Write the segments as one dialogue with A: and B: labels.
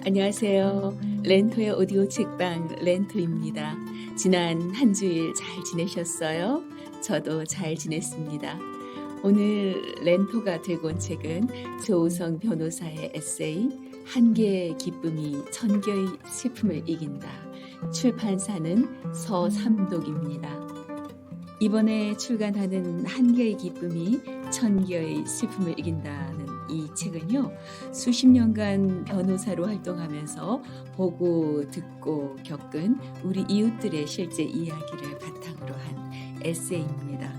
A: 안녕하세요. 렌토의 오디오 책방 렌토입니다. 지난 한 주일 잘 지내셨어요? 저도 잘 지냈습니다. 오늘 렌토가 들고 온 책은 조우성 변호사의 에세이 한 개의 기쁨이 천 개의 슬픔을 이긴다. 출판사는 서삼독입니다. 이번에 출간하는 한 개의 기쁨이 천 개의 슬픔을 이긴다는 이 책은요, 수십 년간 변호사로 활동하면서 보고 듣고 겪은 우리 이웃들의 실제 이야기를 바탕으로 한 에세이입니다.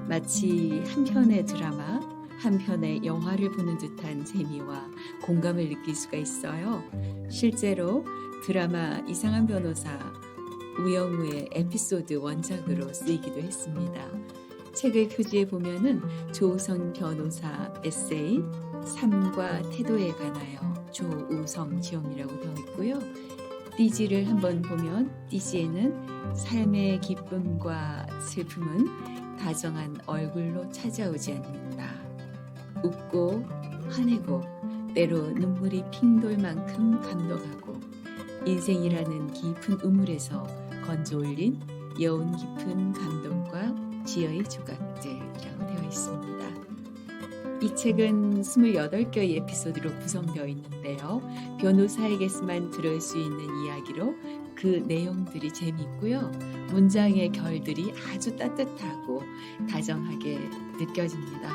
A: 마치 한 편의 드라마, 한 편의 영화를 보는 듯한 재미와 공감을 느낄 수가 있어요. 실제로 드라마 이상한 변호사 우영우의 에피소드 원작으로 쓰이기도 했습니다. 책의 표지에 보면은 조우성 변호사 에세이 삶과 태도에 관하여 조우성 지엄이라고 되어 있고요. 띠지를 한번 보면 띠지에는 삶의 기쁨과 슬픔은 다정한 얼굴로 찾아오지 않는다. 웃고 화내고 때로 눈물이 핑 돌 만큼 감동하고 인생이라는 깊은 우물에서 건져 올린 여운 깊은 감동과 지혜의 조각들이라고 되어 있습니다. 이 책은 28개의 에피소드로 구성되어 있는데요. 변호사에게서만 들을 수 있는 이야기로 그 내용들이 재미있고요. 문장의 결들이 아주 따뜻하고 다정하게 느껴집니다.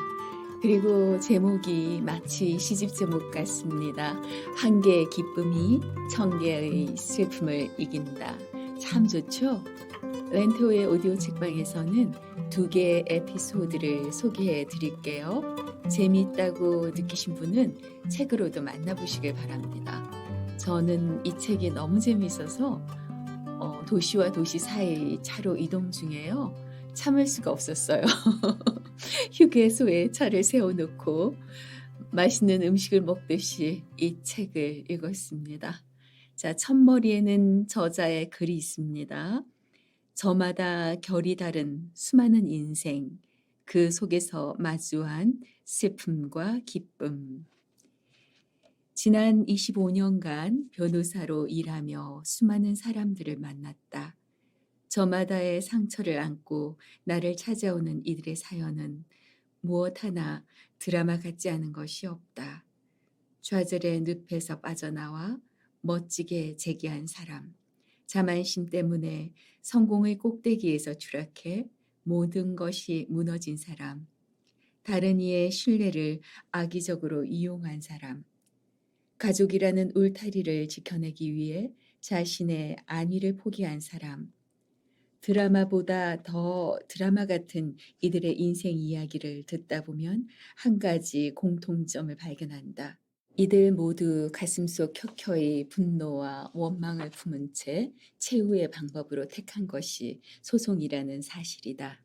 A: 그리고 제목이 마치 시집 제목 같습니다. 한 개의 기쁨이 천 개의 슬픔을 이긴다. 참 좋죠? 렌토의 오디오 책방에서는 2개의 에피소드를 소개해 드릴게요. 재미있다고 느끼신 분은 책으로도 만나보시길 바랍니다. 저는 이 책이 너무 재미있어서 도시와 도시 사이 차로 이동 중에요. 참을 수가 없었어요. 휴게소에 차를 세워놓고 맛있는 음식을 먹듯이 이 책을 읽었습니다. 자, 첫머리에는 저자의 글이 있습니다. 저마다 결이 다른 수많은 인생, 그 속에서 마주한 슬픔과 기쁨. 지난 25년간 변호사로 일하며 수많은 사람들을 만났다. 저마다의 상처를 안고 나를 찾아오는 이들의 사연은 무엇 하나 드라마 같지 않은 것이 없다. 좌절의 늪에서 빠져나와 멋지게 재기한 사람, 자만심 때문에 성공의 꼭대기에서 추락해 모든 것이 무너진 사람, 다른 이의 신뢰를 악의적으로 이용한 사람, 가족이라는 울타리를 지켜내기 위해 자신의 안위를 포기한 사람, 드라마보다 더 드라마 같은 이들의 인생 이야기를 듣다 보면 한 가지 공통점을 발견한다. 이들 모두 가슴속 켜켜이 분노와 원망을 품은 채 최후의 방법으로 택한 것이 소송이라는 사실이다.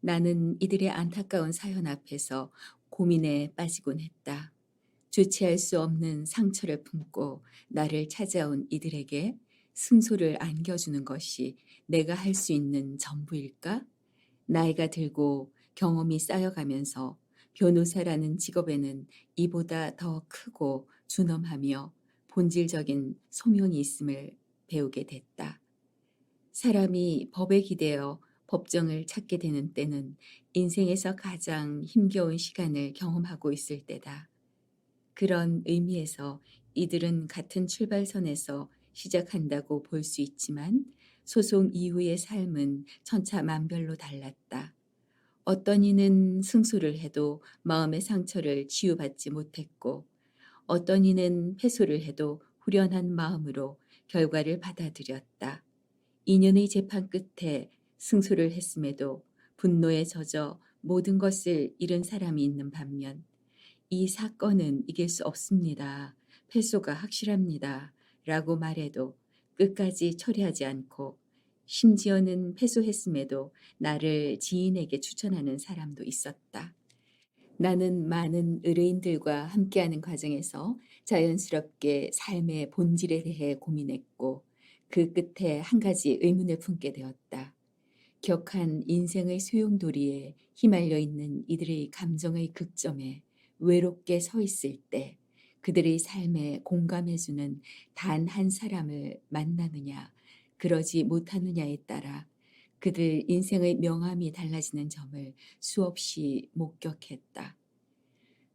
A: 나는 이들의 안타까운 사연 앞에서 고민에 빠지곤 했다. 주체할 수 없는 상처를 품고 나를 찾아온 이들에게 승소를 안겨주는 것이 내가 할 수 있는 전부일까? 나이가 들고 경험이 쌓여가면서 변호사라는 직업에는 이보다 더 크고 준엄하며 본질적인 소명이 있음을 배우게 됐다. 사람이 법에 기대어 법정을 찾게 되는 때는 인생에서 가장 힘겨운 시간을 경험하고 있을 때다. 그런 의미에서 이들은 같은 출발선에서 시작한다고 볼 수 있지만 소송 이후의 삶은 천차만별로 달랐다. 어떤 이는 승소를 해도 마음의 상처를 치유받지 못했고 어떤 이는 패소를 해도 후련한 마음으로 결과를 받아들였다. 2년의 재판 끝에 승소를 했음에도 분노에 젖어 모든 것을 잃은 사람이 있는 반면 이 사건은 이길 수 없습니다. 패소가 확실합니다. 라고 말해도 끝까지 처리하지 않고 심지어는 패소했음에도 나를 지인에게 추천하는 사람도 있었다. 나는 많은 의뢰인들과 함께하는 과정에서 자연스럽게 삶의 본질에 대해 고민했고 그 끝에 한 가지 의문을 품게 되었다. 격한 인생의 소용돌이에 휘말려 있는 이들의 감정의 극점에 외롭게 서 있을 때 그들의 삶에 공감해주는 단 한 사람을 만나느냐, 그러지 못하느냐에 따라 그들 인생의 명암이 달라지는 점을 수없이 목격했다.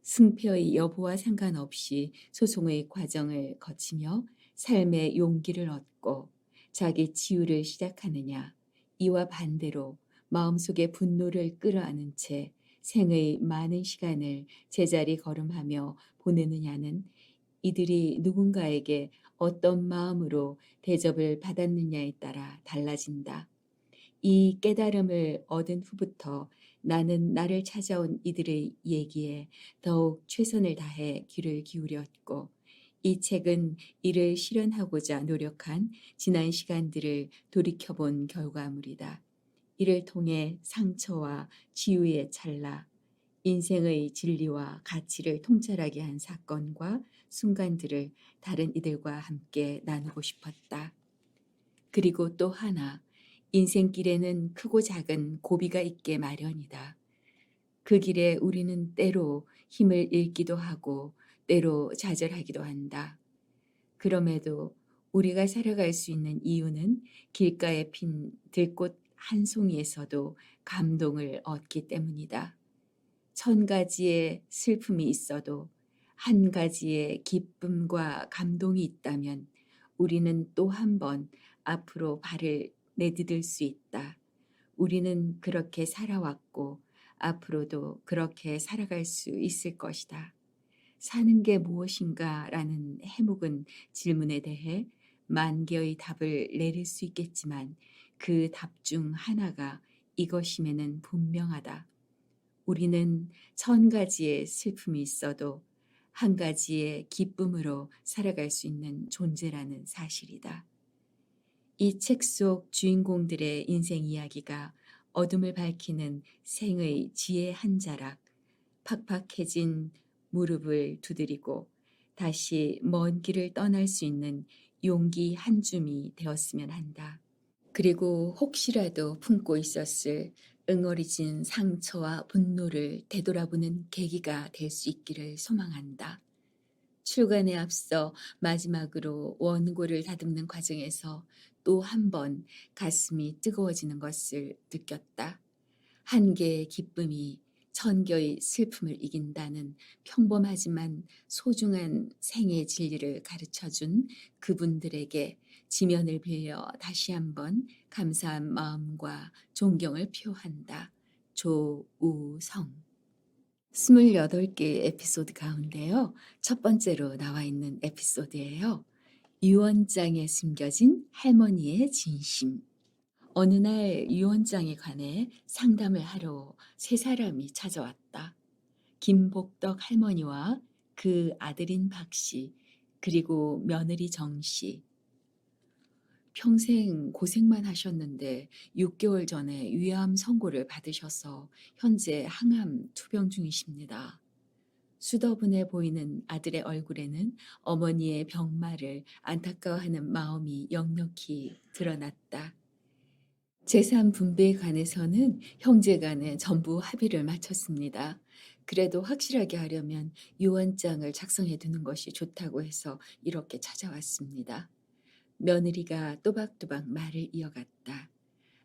A: 승패의 여부와 상관없이 소송의 과정을 거치며 삶의 용기를 얻고 자기 치유를 시작하느냐, 이와 반대로 마음속의 분노를 끌어안은 채 생의 많은 시간을 제자리 걸음하며 보내느냐는 이들이 누군가에게 어떤 마음으로 대접을 받았느냐에 따라 달라진다. 이 깨달음을 얻은 후부터 나는 나를 찾아온 이들의 얘기에 더욱 최선을 다해 귀를 기울였고, 이 책은 이를 실현하고자 노력한 지난 시간들을 돌이켜본 결과물이다. 이를 통해 상처와 치유의 찰나, 인생의 진리와 가치를 통찰하게 한 사건과 순간들을 다른 이들과 함께 나누고 싶었다. 그리고 또 하나, 인생길에는 크고 작은 고비가 있게 마련이다. 그 길에 우리는 때로 힘을 잃기도 하고 때로 좌절하기도 한다. 그럼에도 우리가 살아갈 수 있는 이유는 길가에 핀 들꽃 한 송이에서도 감동을 얻기 때문이다. 1000가지의 슬픔이 있어도 한 가지의 기쁨과 감동이 있다면 우리는 또 한 번 앞으로 발을 내디딜 수 있다. 우리는 그렇게 살아왔고 앞으로도 그렇게 살아갈 수 있을 것이다. 사는 게 무엇인가 라는 해묵은 질문에 대해 만 개의 답을 내릴 수 있겠지만 그 답 중 하나가 이것임에는 분명하다. 우리는 1000가지의 슬픔이 있어도 한 가지의 기쁨으로 살아갈 수 있는 존재라는 사실이다. 이 책 속 주인공들의 인생 이야기가 어둠을 밝히는 생의 지혜 한 자락, 팍팍해진 무릎을 두드리고 다시 먼 길을 떠날 수 있는 용기 한 줌이 되었으면 한다. 그리고 혹시라도 품고 있었을 응어리진 상처와 분노를 되돌아보는 계기가 될 수 있기를 소망한다. 출간에 앞서 마지막으로 원고를 다듬는 과정에서 또 한 번 가슴이 뜨거워지는 것을 느꼈다. 한 개의 기쁨이 1000개의 슬픔을 이긴다는 평범하지만 소중한 생의 진리를 가르쳐준 그분들에게 지면을 빌려 다시 한번 감사한 마음과 존경을 표한다. 조우성. 28개의 에피소드 가운데요. 첫 번째로 나와 있는 에피소드예요. 유언장에 숨겨진 할머니의 진심. 어느 날 유언장에 관해 상담을 하러 세 사람이 찾아왔다. 김복덕 할머니와 그 아들인 박씨, 그리고 며느리 정씨. 평생 고생만 하셨는데 6개월 전에 위암 선고를 받으셔서 현재 항암 투병 중이십니다. 수더분해 보이는 아들의 얼굴에는 어머니의 병마를 안타까워하는 마음이 역력히 드러났다. 재산 분배에 관해서는 형제간에 전부 합의를 마쳤습니다. 그래도 확실하게 하려면 유언장을 작성해 두는 것이 좋다고 해서 이렇게 찾아왔습니다. 며느리가 또박또박 말을 이어갔다.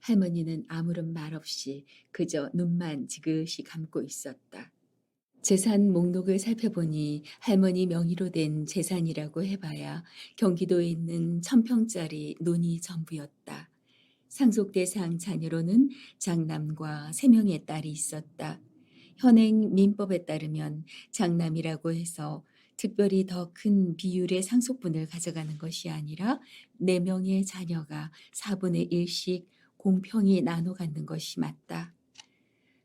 A: 할머니는 아무런 말 없이 그저 눈만 지그시 감고 있었다. 재산 목록을 살펴보니 할머니 명의로 된 재산이라고 해봐야 경기도에 있는 1000평짜리 논이 전부였다. 상속 대상 자녀로는 장남과 3명의 딸이 있었다. 현행 민법에 따르면 장남이라고 해서 특별히 더 큰 비율의 상속분을 가져가는 것이 아니라 4명의 자녀가 4분의 1씩 공평히 나눠 갖는 것이 맞다.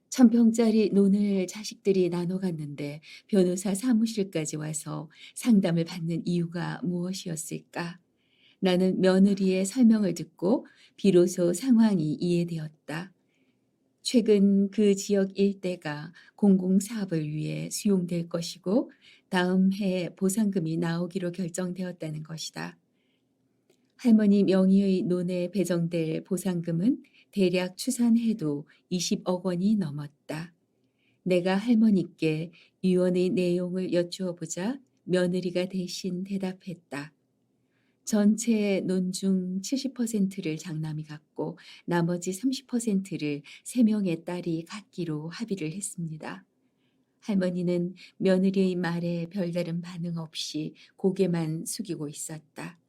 A: 1000평짜리 논을 자식들이 나눠 갔는데 변호사 사무실까지 와서 상담을 받는 이유가 무엇이었을까? 나는 며느리의 설명을 듣고 비로소 상황이 이해되었다. 최근 그 지역 일대가 공공사업을 위해 수용될 것이고 다음 해에 보상금이 나오기로 결정되었다는 것이다. 할머니 명의의 논에 배정될 보상금은 대략 추산해도 20억 원이 넘었다. 내가 할머니께 유언의 내용을 여쭈어 보자 며느리가 대신 대답했다. 전체 논중 70%를 장남이 갖고 나머지 30%를 세 명의 딸이 갖기로 합의를 했습니다. 할머니는 며느리의 말에 별다른 반응 없이 고개만 숙이고 있었다.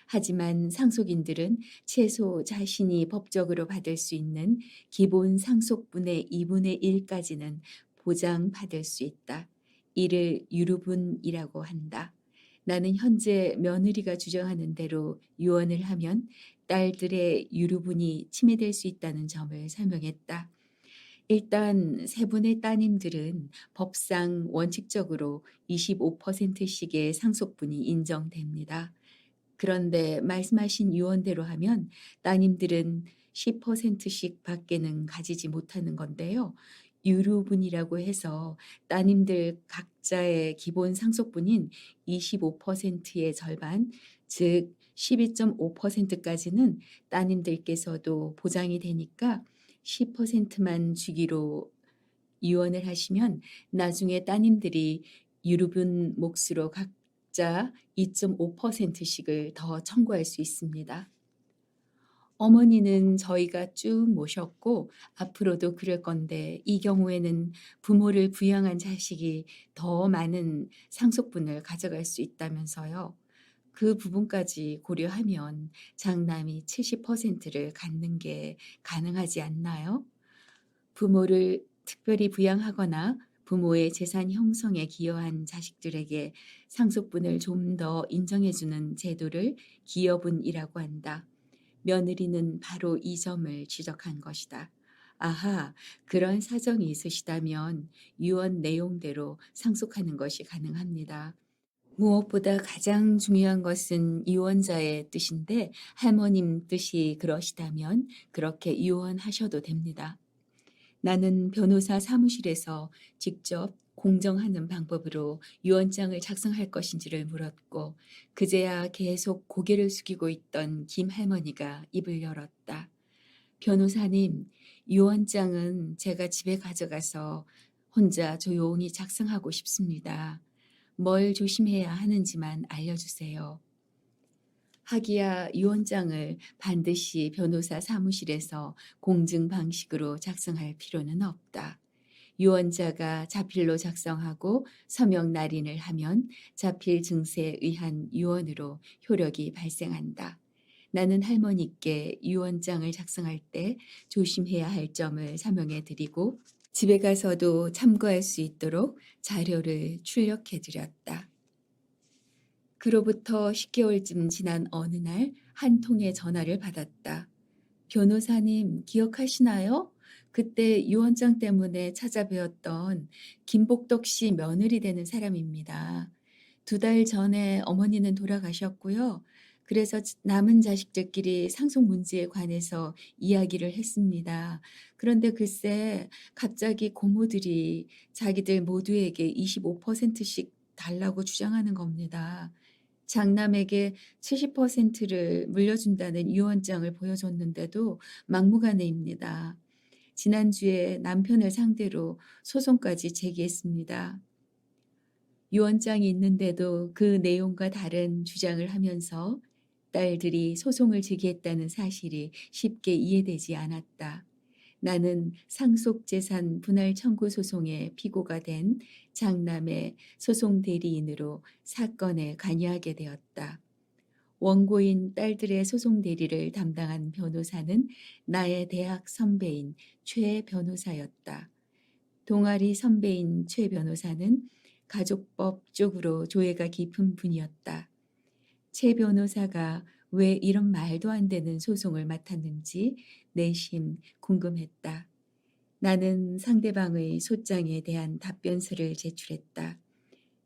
A: 하지만 상속인들은 최소 자신이 법적으로 받을 수 있는 기본 상속분의 2분의 1까지는 보장받을 수 있다. 이를 유류분이라고 한다. 나는 현재 며느리가 주장하는 대로 유언을 하면 딸들의 유류분이 침해될 수 있다는 점을 설명했다. 일단 세 분의 따님들은 법상 원칙적으로 25%씩의 상속분이 인정됩니다. 그런데 말씀하신 유언대로 하면 따님들은 10%씩 밖에는 가지지 못하는 건데요. 유류분이라고 해서 따님들 각자의 기본 상속분인 25%의 절반, 즉 12.5%까지는 따님들께서도 보장이 되니까 10%만 주기로 유언을 하시면 나중에 따님들이 유류분 몫으로 각자 2.5%씩을 더 청구할 수 있습니다. 어머니는 저희가 쭉 모셨고 앞으로도 그럴 건데 이 경우에는 부모를 부양한 자식이 더 많은 상속분을 가져갈 수 있다면서요. 그 부분까지 고려하면 장남이 70%를 갖는 게 가능하지 않나요? 부모를 특별히 부양하거나 부모의 재산 형성에 기여한 자식들에게 상속분을 좀 더 인정해주는 제도를 기여분이라고 한다. 며느리는 바로 이 점을 지적한 것이다. 아하, 그런 사정이 있으시다면 유언 내용대로 상속하는 것이 가능합니다. 무엇보다 가장 중요한 것은 유언자의 뜻인데 할머님 뜻이 그러시다면 그렇게 유언하셔도 됩니다. 나는 변호사 사무실에서 직접 공정하는 방법으로 유언장을 작성할 것인지를 물었고 그제야 계속 고개를 숙이고 있던 김 할머니가 입을 열었다. 변호사님, 유언장은 제가 집에 가져가서 혼자 조용히 작성하고 싶습니다. 뭘 조심해야 하는지만 알려주세요. 하기야 유언장을 반드시 변호사 사무실에서 공증 방식으로 작성할 필요는 없다. 유언자가 자필로 작성하고 서명 날인을 하면 자필 증세에 의한 유언으로 효력이 발생한다. 나는 할머니께 유언장을 작성할 때 조심해야 할 점을 설명해 드리고 집에 가서도 참고할 수 있도록 자료를 출력해 드렸다. 그로부터 10개월쯤 지난 어느 날 한 통의 전화를 받았다. 변호사님 기억하시나요? 그때 유언장 때문에 찾아뵈었던 김복덕 씨 며느리 되는 사람입니다. 2달 전에 어머니는 돌아가셨고요. 그래서 남은 자식들끼리 상속 문제에 관해서 이야기를 했습니다. 그런데 글쎄 갑자기 고모들이 자기들 모두에게 25%씩 달라고 주장하는 겁니다. 장남에게 70%를 물려준다는 유언장을 보여줬는데도 막무가내입니다. 지난주에 남편을 상대로 소송까지 제기했습니다. 유언장이 있는데도 그 내용과 다른 주장을 하면서 딸들이 소송을 제기했다는 사실이 쉽게 이해되지 않았다. 나는 상속재산 분할 청구 소송의 피고가 된 장남의 소송 대리인으로 사건에 관여하게 되었다. 원고인 딸들의 소송 대리를 담당한 변호사는 나의 대학 선배인 최 변호사였다. 동아리 선배인 최 변호사는 가족법 쪽으로 조예가 깊은 분이었다. 최 변호사가 왜 이런 말도 안 되는 소송을 맡았는지 내심 궁금했다. 나는 상대방의 소장에 대한 답변서를 제출했다.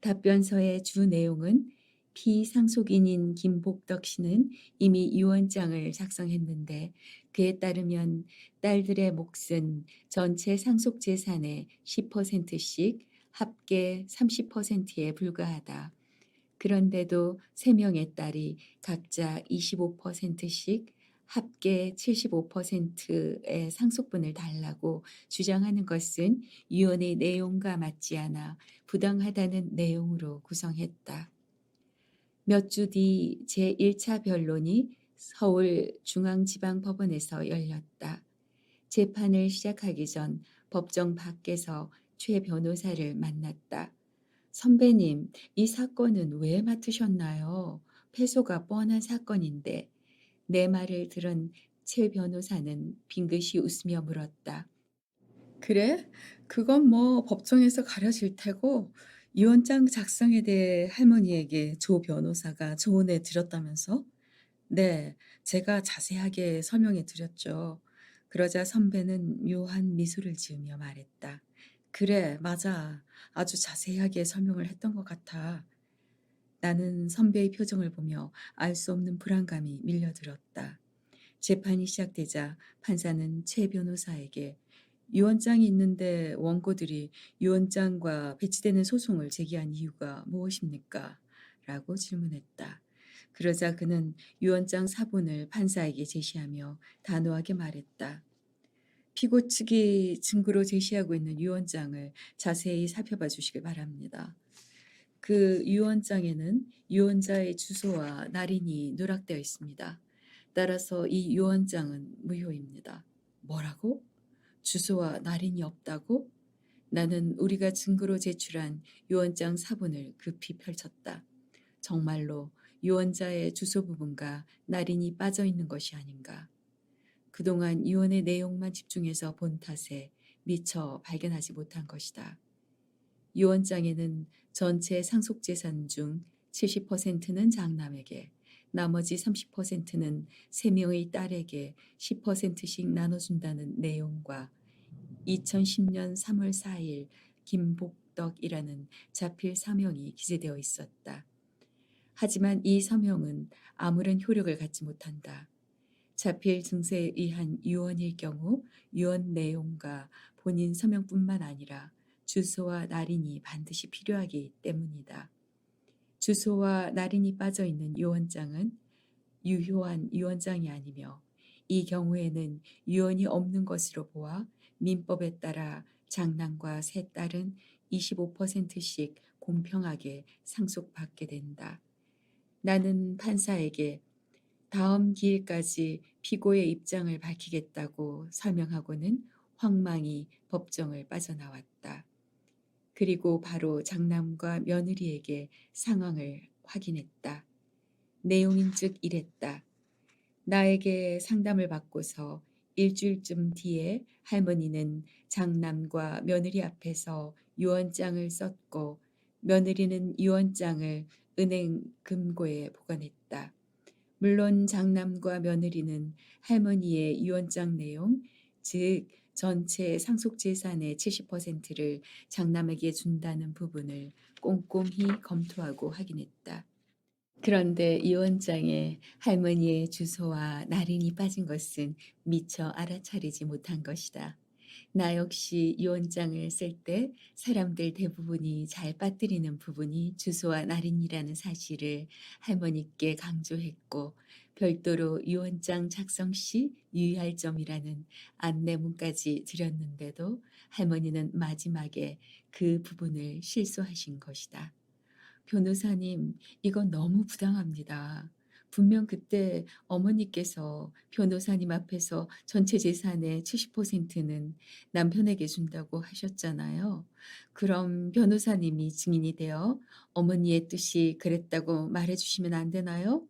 A: 답변서의 주 내용은 피상속인인 김복덕 씨는 이미 유언장을 작성했는데 그에 따르면 딸들의 몫은 전체 상속 재산의 10%씩 합계 30%에 불과하다. 그런데도 3명의 딸이 각자 25%씩 합계 75%의 상속분을 달라고 주장하는 것은 유언의 내용과 맞지 않아 부당하다는 내용으로 구성했다. 몇 주 뒤 제1차 변론이 서울중앙지방법원에서 열렸다. 재판을 시작하기 전 법정 밖에서 최 변호사를 만났다. 선배님, 이 사건은 왜 맡으셨나요? 패소가 뻔한 사건인데. 내 말을 들은 최 변호사는 빙긋이 웃으며 물었다. 그래? 그건 뭐 법정에서 가려질 테고, 유언장 작성에 대해 할머니에게 조 변호사가 조언해 드렸다면서? 네, 제가 자세하게 설명해 드렸죠. 그러자 선배는 묘한 미소를 지으며 말했다. 그래, 맞아. 아주 자세하게 설명을 했던 것 같아. 나는 선배의 표정을 보며 알 수 없는 불안감이 밀려들었다. 재판이 시작되자 판사는 최 변호사에게 유언장이 있는데 원고들이 유언장과 배치되는 소송을 제기한 이유가 무엇입니까? 라고 질문했다. 그러자 그는 유언장 사본을 판사에게 제시하며 단호하게 말했다. 피고 측이 증거로 제시하고 있는 유언장을 자세히 살펴봐 주시길 바랍니다. 그 유언장에는 유언자의 주소와 날인이 누락되어 있습니다. 따라서 이 유언장은 무효입니다. 뭐라고? 주소와 날인이 없다고? 나는 우리가 증거로 제출한 유언장 사본을 급히 펼쳤다. 정말로 유언자의 주소 부분과 날인이 빠져 있는 것이 아닌가. 그동안 유언의 내용만 집중해서 본 탓에 미처 발견하지 못한 것이다. 유언장에는 전체 상속재산 중 70%는 장남에게, 나머지 30%는 3명의 딸에게 10%씩 나눠준다는 내용과 2010년 3월 4일 김복덕이라는 자필 사명이 기재되어 있었다. 하지만 이 서명은 아무런 효력을 갖지 못한다. 자필 증서에 의한 유언일 경우 유언 내용과 본인 서명뿐만 아니라 주소와 날인이 반드시 필요하기 때문이다. 주소와 날인이 빠져 있는 유언장은 유효한 유언장이 아니며 이 경우에는 유언이 없는 것으로 보아 민법에 따라 장남과 세 딸은 25%씩 공평하게 상속받게 된다. 나는 판사에게 다음 기일까지 피고의 입장을 밝히겠다고 설명하고는 황망히 법정을 빠져나왔다. 그리고 바로 장남과 며느리에게 상황을 확인했다. 내용인즉 이랬다. 나에게 상담을 받고서 일주일쯤 뒤에 할머니는 장남과 며느리 앞에서 유언장을 썼고 며느리는 유언장을 은행 금고에 보관했다. 물론 장남과 며느리는 할머니의 유언장 내용, 즉 전체 상속재산의 70%를 장남에게 준다는 부분을 꼼꼼히 검토하고 확인했다. 그런데 유언장에 할머니의 주소와 날인이 빠진 것은 미처 알아차리지 못한 것이다. 나 역시 유언장을 쓸 때 사람들 대부분이 잘 빠뜨리는 부분이 주소와 날인이라는 사실을 할머니께 강조했고 별도로 유언장 작성 시 유의할 점이라는 안내문까지 드렸는데도 할머니는 마지막에 그 부분을 실수하신 것이다. 변호사님, 이건 너무 부당합니다. 분명 그때 어머니께서 변호사님 앞에서 전체 재산의 70%는 남편에게 준다고 하셨잖아요. 그럼 변호사님이 증인이 되어 어머니의 뜻이 그랬다고 말해 주시면 안 되나요?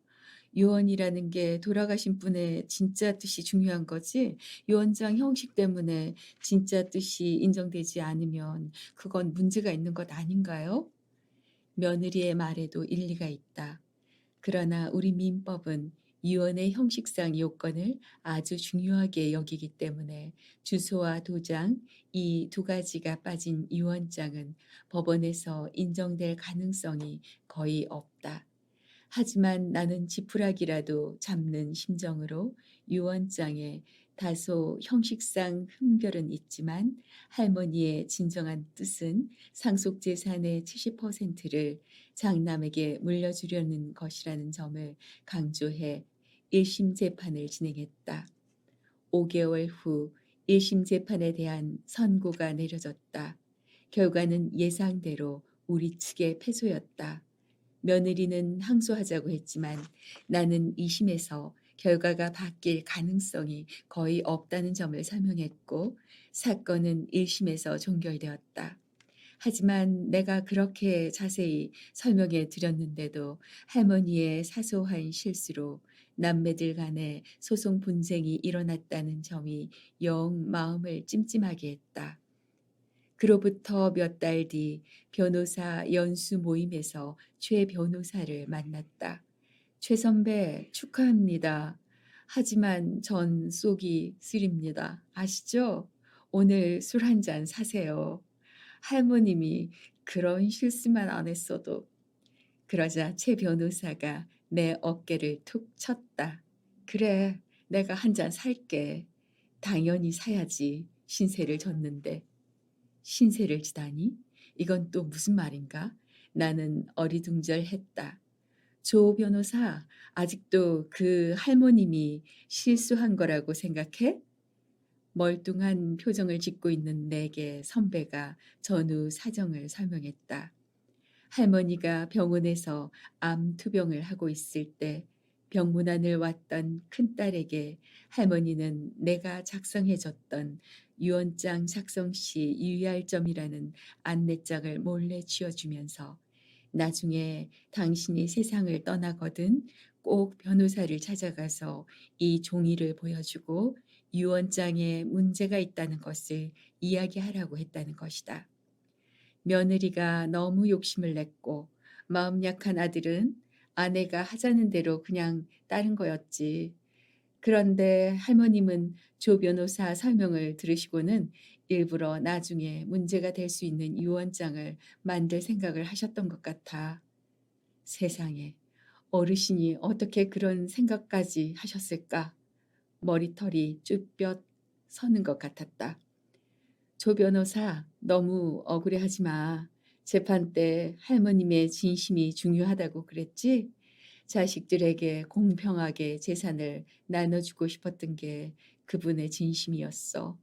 A: 유언이라는 게 돌아가신 분의 진짜 뜻이 중요한 거지, 유언장 형식 때문에 진짜 뜻이 인정되지 않으면 그건 문제가 있는 것 아닌가요? 며느리의 말에도 일리가 있다. 그러나 우리 민법은 유언의 형식상 요건을 아주 중요하게 여기기 때문에 주소와 도장 이 두 가지가 빠진 유언장은 법원에서 인정될 가능성이 거의 없다. 하지만 나는 지푸라기라도 잡는 심정으로 유언장에 다소 형식상 흠결은 있지만 할머니의 진정한 뜻은 상속재산의 70%를 장남에게 물려주려는 것이라는 점을 강조해 1심 재판을 진행했다. 5개월 후 1심 재판에 대한 선고가 내려졌다. 결과는 예상대로 우리 측의 패소였다. 며느리는 항소하자고 했지만 나는 2심에서 결과가 바뀔 가능성이 거의 없다는 점을 설명했고 사건은 1심에서 종결되었다. 하지만 내가 그렇게 자세히 설명해 드렸는데도 할머니의 사소한 실수로 남매들 간에 소송 분쟁이 일어났다는 점이 영 마음을 찜찜하게 했다. 그로부터 몇 달 뒤 변호사 연수 모임에서 최 변호사를 만났다. 최 선배 축하합니다. 하지만 전 속이 쓰립니다. 아시죠? 오늘 술 한 잔 사세요. 할머님이 그런 실수만 안 했어도. 그러자 최 변호사가 내 어깨를 툭 쳤다. 그래, 내가 한 잔 살게. 당연히 사야지. 신세를 졌는데. 신세를 지다니? 이건 또 무슨 말인가? 나는 어리둥절했다. 조 변호사, 아직도 그 할머님이 실수한 거라고 생각해? 멀뚱한 표정을 짓고 있는 내게 선배가 전후 사정을 설명했다. 할머니가 병원에서 암 투병을 하고 있을 때 병문안을 왔던 큰딸에게 할머니는 내가 작성해줬던 유언장 작성 시 유의할 점이라는 안내장을 몰래 쥐어주면서 나중에 당신이 세상을 떠나거든 꼭 변호사를 찾아가서 이 종이를 보여주고 유언장에 문제가 있다는 것을 이야기하라고 했다는 것이다. 며느리가 너무 욕심을 냈고 마음 약한 아들은 아내가 하자는 대로 그냥 따른 거였지. 그런데 할머님은 조 변호사 설명을 들으시고는 일부러 나중에 문제가 될 수 있는 유언장을 만들 생각을 하셨던 것 같아. 세상에, 어르신이 어떻게 그런 생각까지 하셨을까? 머리털이 쭈뼛 서는 것 같았다. 조 변호사, 너무 억울해하지 마. 재판 때 할머님의 진심이 중요하다고 그랬지? 자식들에게 공평하게 재산을 나눠주고 싶었던 게 그분의 진심이었어.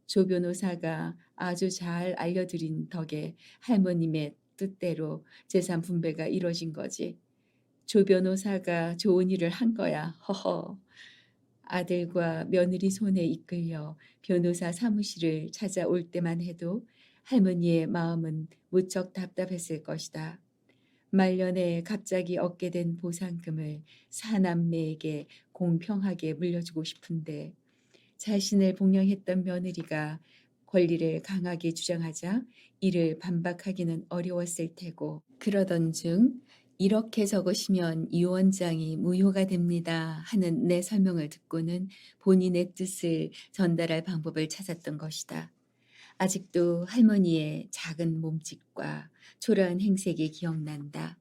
A: 조 변호사가 아주 잘 알려드린 덕에 할머님의 뜻대로 재산 분배가 이루어진 거지. 조 변호사가 좋은 일을 한 거야. 허허. 아들과 며느리 손에 이끌려 변호사 사무실을 찾아올 때만 해도 할머니의 마음은 무척 답답했을 것이다. 말년에 갑자기 얻게 된 보상금을 사남매에게 공평하게 물려주고 싶은데 자신을 복령했던 며느리가 권리를 강하게 주장하자 이를 반박하기는 어려웠을 테고 그러던 중 이렇게 적으시면 유언장이 무효가 됩니다 하는 내 설명을 듣고는 본인의 뜻을 전달할 방법을 찾았던 것이다. 아직도 할머니의 작은 몸짓과 초라한 행색이 기억난다.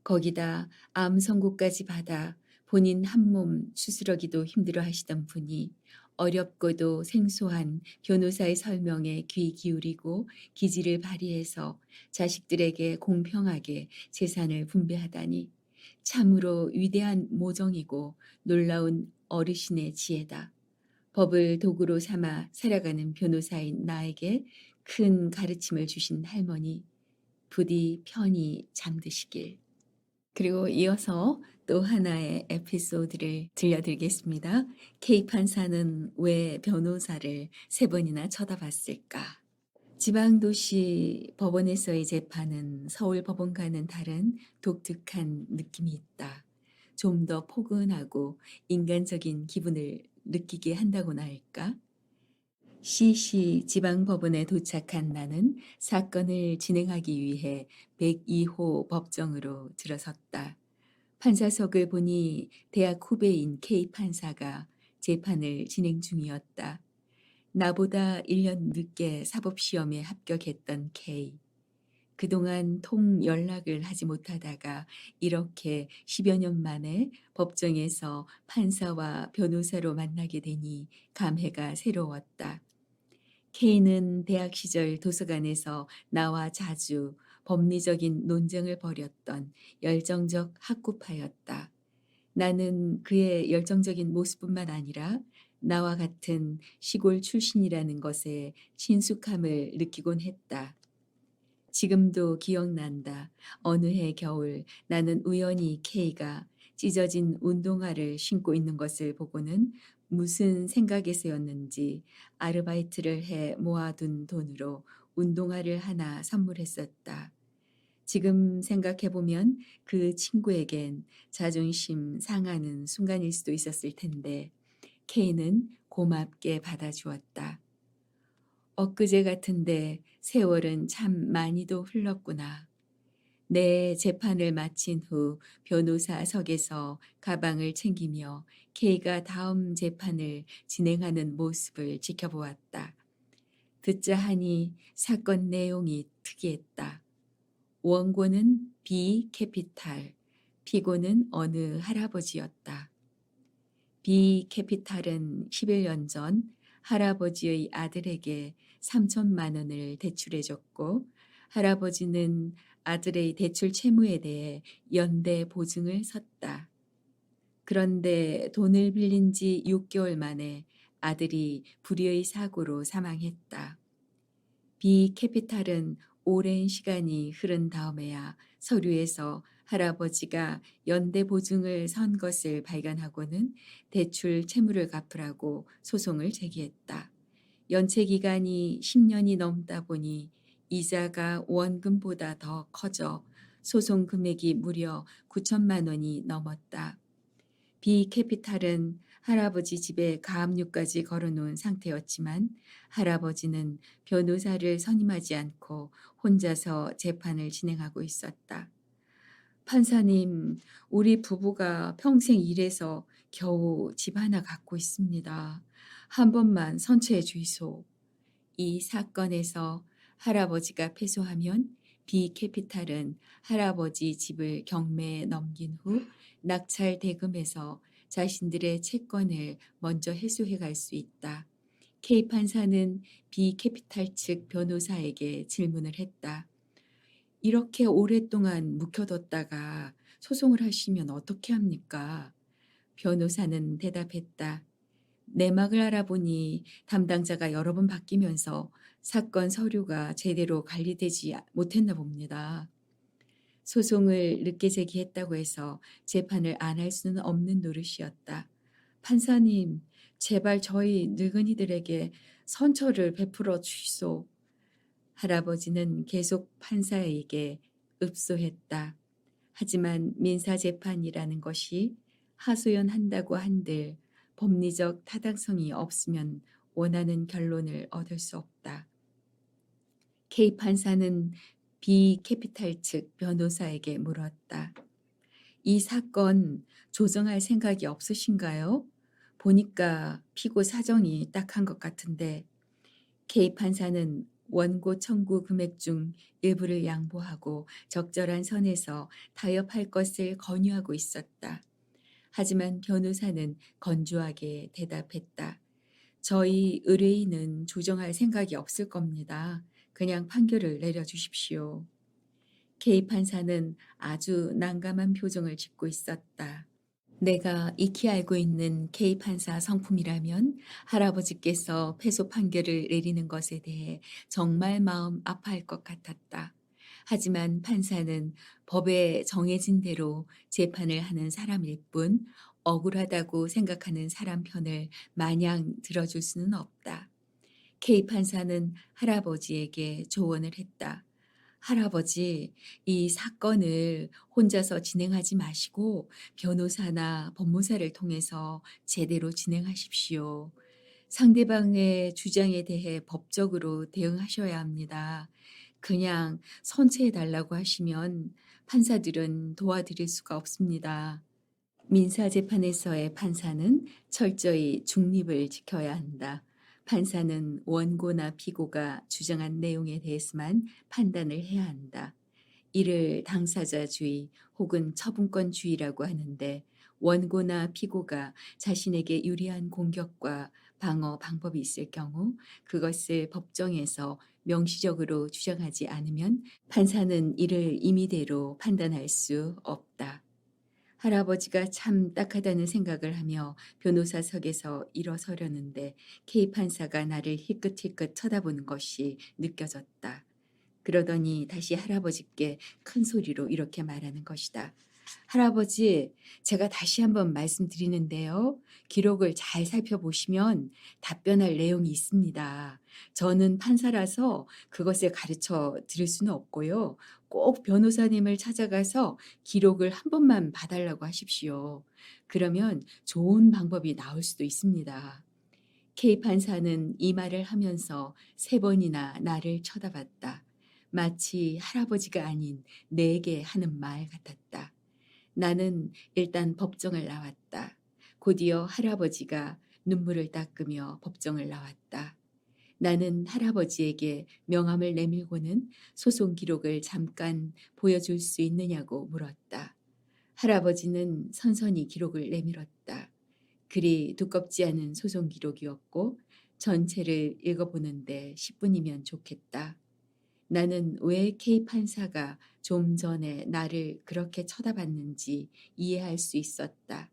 A: 거기다 암 선고까지 받아 본인 한 몸 추스러기도 힘들어 하시던 분이 어렵고도 생소한 변호사의 설명에 귀 기울이고 기지를 발휘해서 자식들에게 공평하게 재산을 분배하다니 참으로 위대한 모정이고 놀라운 어르신의 지혜다. 법을 도구로 삼아 살아가는 변호사인 나에게 큰 가르침을 주신 할머니, 부디 편히 잠드시길. 그리고 이어서 또 하나의 에피소드를 들려드리겠습니다. K 판사는 왜 변호사를 3번이나 쳐다봤을까? 지방도시 법원에서의 재판은 서울 법원과는 다른 독특한 느낌이 있다. 좀 더 포근하고 인간적인 기분을 느끼게 한다고나 할까? 시시 지방법원에 도착한 나는 사건을 진행하기 위해 102호 법정으로 들어섰다. 판사석을 보니 대학 후배인 K 판사가 재판을 진행 중이었다. 나보다 1년 늦게 사법시험에 합격했던 K. 그동안 통 연락을 하지 못하다가 이렇게 10여 년 만에 법정에서 판사와 변호사로 만나게 되니 감회가 새로웠다. K는 대학 시절 도서관에서 나와 자주 법리적인 논쟁을 벌였던 열정적 학구파였다. 나는 그의 열정적인 모습뿐만 아니라 나와 같은 시골 출신이라는 것에 친숙함을 느끼곤 했다. 지금도 기억난다. 어느 해 겨울 나는 우연히 K가 찢어진 운동화를 신고 있는 것을 보고는 무슨 생각에서였는지 아르바이트를 해 모아둔 돈으로 운동화를 하나 선물했었다. 지금 생각해보면 그 친구에겐 자존심 상하는 순간일 수도 있었을 텐데 K는 고맙게 받아주었다. 엊그제 같은데 세월은 참 많이도 흘렀구나. 내 재판을 마친 후 변호사석에서 가방을 챙기며 K가 다음 재판을 진행하는 모습을 지켜보았다. 듣자 하니 사건 내용이 특이했다. 원고는 B 캐피탈, 피고는 어느 할아버지였다. B 캐피탈은 11년 전 할아버지의 아들에게 3천만 원을 대출해줬고 할아버지는 아들의 대출 채무에 대해 연대 보증을 섰다. 그런데 돈을 빌린 지 6개월 만에 아들이 불의의 사고로 사망했다. B 캐피탈은 오랜 시간이 흐른 다음에야 서류에서 할아버지가 연대 보증을 선 것을 발견하고는 대출 채무를 갚으라고 소송을 제기했다. 연체 기간이 10년이 넘다 보니 이자가 원금보다 더 커져 소송 금액이 무려 9천만 원이 넘었다. 비캐피탈은 할아버지 집에 가압류까지 걸어놓은 상태였지만 할아버지는 변호사를 선임하지 않고 혼자서 재판을 진행하고 있었다. 판사님, 우리 부부가 평생 일해서 겨우 집 하나 갖고 있습니다. 한 번만 선처해 주이소. 이 사건에서 할아버지가 패소하면 비캐피탈은 할아버지 집을 경매에 넘긴 후 낙찰 대금에서 자신들의 채권을 먼저 해소해 갈 수 있다. K 판사는 비캐피탈 측 변호사에게 질문을 했다. 이렇게 오랫동안 묵혀뒀다가 소송을 하시면 어떻게 합니까? 변호사는 대답했다. 내막을 알아보니 담당자가 여러 번 바뀌면서 사건 서류가 제대로 관리되지 못했나 봅니다. 소송을 늦게 제기했다고 해서 재판을 안 할 수는 없는 노릇이었다. 판사님, 제발 저희 늙은이들에게 선처를 베풀어 주시소. 할아버지는 계속 판사에게 읍소했다. 하지만 민사재판이라는 것이 하소연한다고 한들 법리적 타당성이 없으면 원하는 결론을 얻을 수 없다. K 판사는 B 캐피탈 측 변호사에게 물었다. 이 사건 조정할 생각이 없으신가요? 보니까 피고 사정이 딱한 것 같은데 K 판사는 원고 청구 금액 중 일부를 양보하고 적절한 선에서 타협할 것을 권유하고 있었다. 하지만 변호사는 건조하게 대답했다. 저희 의뢰인은 조정할 생각이 없을 겁니다. 그냥 판결을 내려주십시오. K 판사는 아주 난감한 표정을 짓고 있었다. 내가 익히 알고 있는 K 판사 성품이라면 할아버지께서 패소 판결을 내리는 것에 대해 정말 마음 아파할 것 같았다. 하지만 판사는 법에 정해진 대로 재판을 하는 사람일 뿐 억울하다고 생각하는 사람 편을 마냥 들어줄 수는 없다. K 판사는 할아버지에게 조언을 했다. 할아버지, 이 사건을 혼자서 진행하지 마시고 변호사나 법무사를 통해서 제대로 진행하십시오. 상대방의 주장에 대해 법적으로 대응하셔야 합니다. 그냥 선처해 달라고 하시면 판사들은 도와드릴 수가 없습니다. 민사재판에서의 판사는 철저히 중립을 지켜야 한다. 판사는 원고나 피고가 주장한 내용에 대해서만 판단을 해야 한다. 이를 당사자주의 혹은 처분권주의라고 하는데 원고나 피고가 자신에게 유리한 공격과 방어 방법이 있을 경우 그것을 법정에서 명시적으로 주장하지 않으면 판사는 이를 임의대로 판단할 수 없다. 할아버지가 참 딱하다는 생각을 하며 변호사석에서 일어서려는데 K 판사가 나를 희끗희끗 쳐다보는 것이 느껴졌다. 그러더니 다시 할아버지께 큰 소리로 이렇게 말하는 것이다. 할아버지, 제가 다시 한번 말씀드리는데요. 기록을 잘 살펴보시면 답변할 내용이 있습니다. 저는 판사라서 그것을 가르쳐 드릴 수는 없고요. 꼭 변호사님을 찾아가서 기록을 한 번만 봐달라고 하십시오. 그러면 좋은 방법이 나올 수도 있습니다. K 판사는 이 말을 하면서 세 번이나 나를 쳐다봤다. 마치 할아버지가 아닌 내게 하는 말 같았다. 나는 일단 법정을 나왔다. 곧이어 할아버지가 눈물을 닦으며 법정을 나왔다. 나는 할아버지에게 명함을 내밀고는 소송 기록을 잠깐 보여줄 수 있느냐고 물었다. 할아버지는 선선히 기록을 내밀었다. 그리 두껍지 않은 소송 기록이었고 전체를 읽어보는데 10분이면 좋겠다. 나는 왜 K 판사가 좀 전에 나를 그렇게 쳐다봤는지 이해할 수 있었다.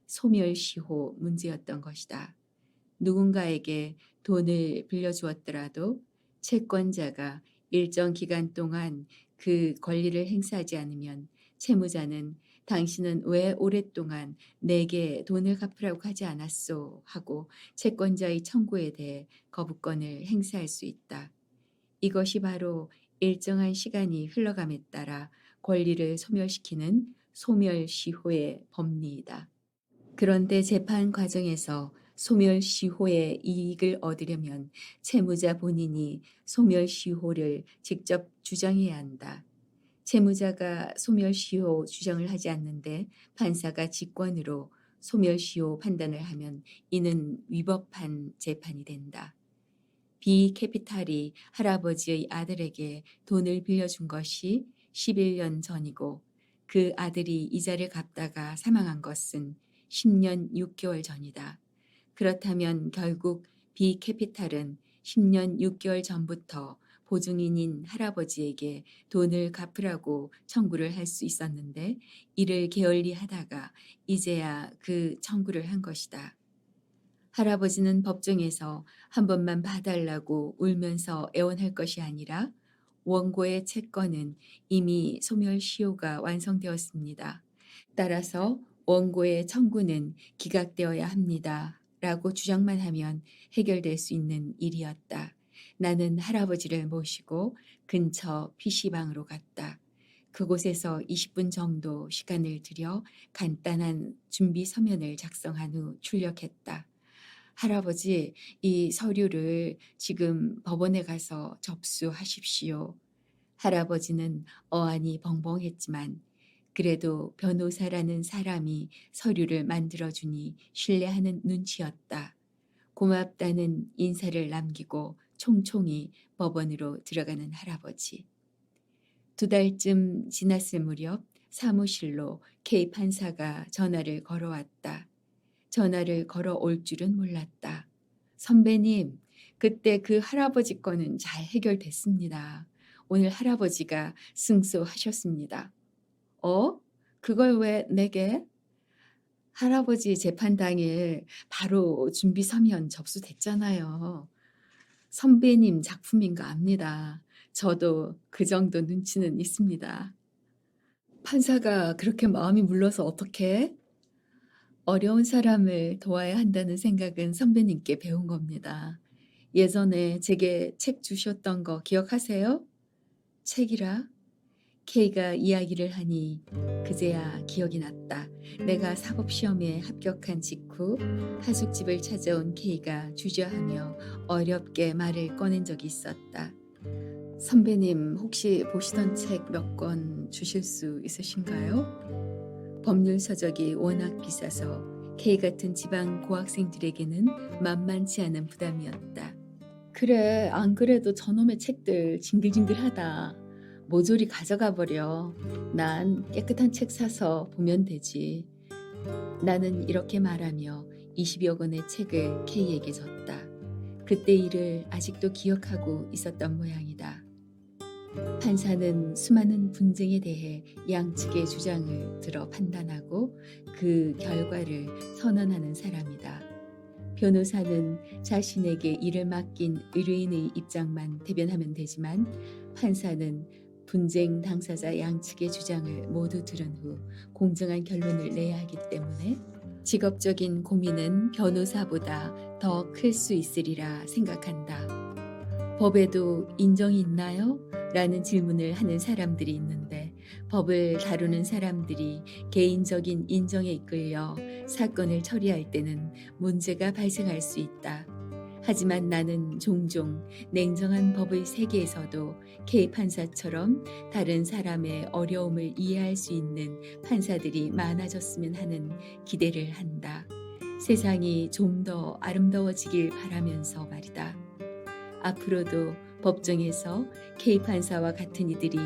A: 소멸시효 문제였던 것이다. 누군가에게 돈을 빌려주었더라도 채권자가 일정 기간 동안 그 권리를 행사하지 않으면 채무자는 당신은 왜 오랫동안 내게 돈을 갚으라고 하지 않았소? 하고 채권자의 청구에 대해 거부권을 행사할 수 있다. 이것이 바로 일정한 시간이 흘러감에 따라 권리를 소멸시키는 소멸시효의 법리이다. 그런데 재판 과정에서 소멸시효의 이익을 얻으려면 채무자 본인이 소멸시효를 직접 주장해야 한다. 채무자가 소멸시효 주장을 하지 않는데 판사가 직권으로 소멸시효 판단을 하면 이는 위법한 재판이 된다. 비캐피탈이 할아버지의 아들에게 돈을 빌려준 것이 11년 전이고 그 아들이 이자를 갚다가 사망한 것은 10년 6개월 전이다. 그렇다면 결국 비캐피탈은 10년 6개월 전부터 보증인인 할아버지에게 돈을 갚으라고 청구를 할 수 있었는데 이를 게을리하다가 이제야 그 청구를 한 것이다. 할아버지는 법정에서 한 번만 봐달라고 울면서 애원할 것이 아니라 원고의 채권은 이미 소멸시효가 완성되었습니다. 따라서 원고의 청구는 기각되어야 합니다. 라고 주장만 하면 해결될 수 있는 일이었다. 나는 할아버지를 모시고 근처 PC방으로 갔다. 그곳에서 20분 정도 시간을 들여 간단한 준비 서면을 작성한 후 출력했다. 할아버지, 이 서류를 지금 법원에 가서 접수하십시오. 할아버지는 어안이 벙벙했지만 그래도 변호사라는 사람이 서류를 만들어주니 신뢰하는 눈치였다. 고맙다는 인사를 남기고 총총히 법원으로 들어가는 할아버지. 2달쯤 지났을 무렵 사무실로 K 판사가 전화를 걸어왔다. 전화를 걸어올 줄은 몰랐다. 선배님, 그때 그 할아버지 거는 잘 해결됐습니다. 오늘 할아버지가 승소하셨습니다. 어? 그걸 왜 내게? 할아버지 재판 당일 바로 준비 서면 접수됐잖아요. 선배님 작품인 거 압니다. 저도 그 정도 눈치는 있습니다. 판사가 그렇게 마음이 물러서 어떡해? 어려운 사람을 도와야 한다는 생각은 선배님께 배운 겁니다. 예전에 제게 책 주셨던 거 기억하세요? 책이라? K가 이야기를 하니 그제야 기억이 났다. 내가 사법시험에 합격한 직후 하숙집을 찾아온 K가 주저하며 어렵게 말을 꺼낸 적이 있었다. 선배님 혹시 보시던 책 몇 권 주실 수 있으신가요? 법률 서적이 워낙 비싸서 K 같은 지방 고학생들에게는 만만치 않은 부담이었다. 그래, 안 그래도 저놈의 책들 징글징글하다. 모조리 가져가 버려. 난 깨끗한 책 사서 보면 되지. 나는 이렇게 말하며 20여 권의 책을 K에게 줬다. 그때 일을 아직도 기억하고 있었던 모양이다. 판사는 수많은 분쟁에 대해 양측의 주장을 들어 판단하고 그 결과를 선언하는 사람이다. 변호사는 자신에게 일을 맡긴 의뢰인의 입장만 대변하면 되지만 판사는 분쟁 당사자 양측의 주장을 모두 들은 후 공정한 결론을 내야 하기 때문에 직업적인 고민은 변호사보다 더 클 수 있으리라 생각한다. 법에도 인정이 있나요? 라는 질문을 하는 사람들이 있는데 법을 다루는 사람들이 개인적인 인정에 이끌려 사건을 처리할 때는 문제가 발생할 수 있다. 하지만 나는 종종 냉정한 법의 세계에서도 K 판사처럼 다른 사람의 어려움을 이해할 수 있는 판사들이 많아졌으면 하는 기대를 한다. 세상이 좀 더 아름다워지길 바라면서 말이다. 앞으로도 법정에서 K 판사와 같은 이들이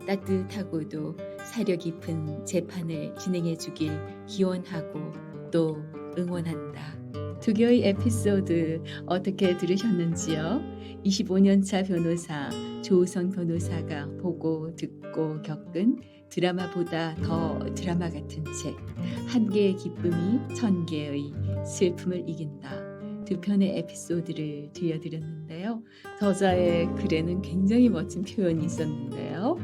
A: 따뜻하고도 사려 깊은 재판을 진행해 주길 기원하고 또 응원한다. 두 개의 에피소드 어떻게 들으셨는지요? 25년차 변호사 조우성 변호사가 보고 듣고 겪은 드라마보다 더 드라마 같은 책, 한 개의 기쁨이 천 개의 슬픔을 이긴다. 두 편의 에피소드를 들려드렸는데요. 저자의 글에는 굉장히 멋진 표현이 있었는데요.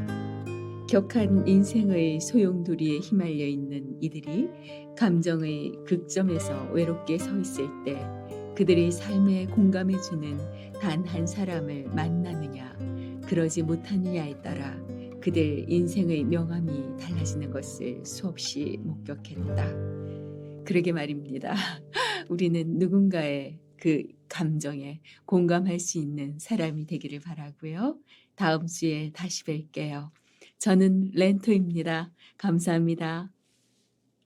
A: 격한 인생의 소용돌이에 휘말려 있는 이들이 감정의 극점에서 외롭게 서 있을 때 그들의 삶에 공감해주는 단 한 사람을 만나느냐, 그러지 못하느냐에 따라 그들 인생의 명암이 달라지는 것을 수없이 목격했다. 그러게 말입니다. 우리는 누군가의 그 감정에 공감할 수 있는 사람이 되기를 바라고요. 다음 주에 다시 뵐게요. 저는 렌토입니다. 감사합니다.